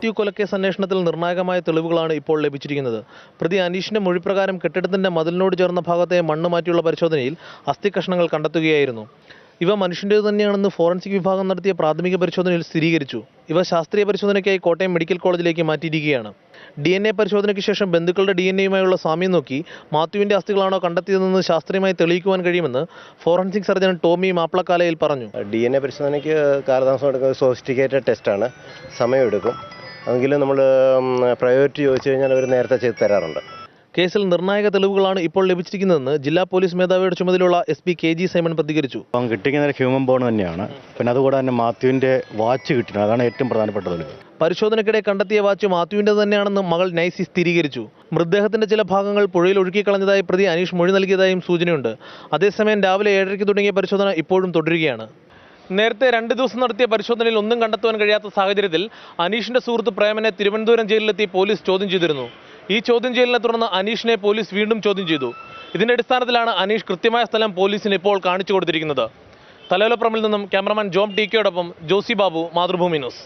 മാത്യു കൊലക്കേസ് അന്വേഷണത്തിൽ നിർണായകമായ തെളിവുകളാണ് ഇപ്പോൾ ലഭിച്ചിരിക്കുന്നത്. പ്രതി അനീഷിന്റെ മൊഴിപ്രകാരം കെട്ടിടത്തിന്റെ മതിലിനോട് ചേർന്ന ഭാഗത്തെ മണ്ണ് മാറ്റിയുള്ള പരിശോധനയിൽ അസ്ഥികഷ്ണങ്ങൾ കണ്ടെത്തുകയായിരുന്നു. ഇവ മനുഷ്യൻ്റേതു തന്നെയാണെന്ന് ഫോറൻസിക് വിഭാഗം നടത്തിയ പ്രാഥമിക പരിശോധനയിൽ സ്ഥിരീകരിച്ചു. ഇവ ശാസ്ത്രീയ പരിശോധനയ്ക്കായി കോട്ടയം മെഡിക്കൽ കോളേജിലേക്ക് മാറ്റിയിരിക്കുകയാണ്. DNA പരിശോധനയ്ക്ക് ശേഷം ബന്ധുക്കളുടെ DNAയുമായുള്ള സാമ്യം നോക്കി മാത്യുവിന്റെ അസ്ഥികളാണോ കണ്ടെത്തിയതെന്ന് ശാസ്ത്രീയമായി തെളിയിക്കുവാൻ കഴിയുമെന്ന് ഫോറൻസിക് സർജൻ ടോമി മാപ്ലക്കാലയിൽ പറഞ്ഞു. DNA പരിശോധനയ്ക്ക് കാലതാമസം എടുക്കുന്ന സോഫിസ്റ്റിക്കേറ്റഡ് ടെസ്റ്റാണ്, സമയമെടുക്കും. എങ്കിലും നമ്മൾ പ്രയോറിറ്റി ചോദിച്ചു കഴിഞ്ഞാൽ അവർ നേരത്തെ ചെയ്ത് തരാറുണ്ട്. കേസിൽ നിർണായക തെളിവുകളാണ് ഇപ്പോൾ ലഭിച്ചിരിക്കുന്നതെന്ന് ജില്ലാ പോലീസ് മേധാവിയുടെ ചുമതലയുള്ള SP KG സൈമൺ പ്രതികരിച്ചു. കിട്ടിക്കുന്ന ഹ്യൂമൻ ബോൺ തന്നെയാണ്. പിന്നെ അതുകൂടെ തന്നെ മാത്യുവിന്റെ വാച്ച് കിട്ടിയത്, അതാണ് ഏറ്റവും പ്രധാനപ്പെട്ട തെളിവ്. പരിശോധനയ്ക്കിടെ കണ്ടെത്തിയ വാച്ച് മാത്യുവിന്റെ തന്നെയാണെന്ന് മകൾ നൈസി സ്ഥിരീകരിച്ചു. മൃതദേഹത്തിന്റെ ചില ഭാഗങ്ങൾ പുഴയിൽ ഒഴുക്കിക്കളഞ്ഞതായി പ്രതി അനീഷ് മൊഴി നൽകിയതായും സൂചനയുണ്ട്. അതേസമയം രാവിലെ 7:30 തുടങ്ങിയ പരിശോധന ഇപ്പോഴും തുടരുകയാണ്. നേരത്തെ 2 ദിവസം നടത്തിയ പരിശോധനയിൽ ഒന്നും കണ്ടെത്തുവാൻ കഴിയാത്ത സാഹചര്യത്തിൽ അനീഷിന്റെ സുഹൃത്ത് പ്രേമനെ തിരുവനന്തപുരം ജയിലിലെത്തി പോലീസ് ചോദ്യം ചെയ്തിരുന്നു. ഈ ചോദ്യം ചെയ്യലിനെ തുടർന്ന് അനീഷിനെ പോലീസ് വീണ്ടും ചോദ്യം ചെയ്തു. ഇതിന്റെ അടിസ്ഥാനത്തിലാണ് അനീഷ് കൃത്യമായ സ്ഥലം പോലീസിന് ഇപ്പോൾ കാണിച്ചു കൊടുത്തിരിക്കുന്നത്. തലയോലപ്പുറമിൽ നിന്നും ക്യാമറമാൻ ജോം TK യോടൊപ്പം ജോസി ബാബു, മാതൃഭൂമി ന്യൂസ്.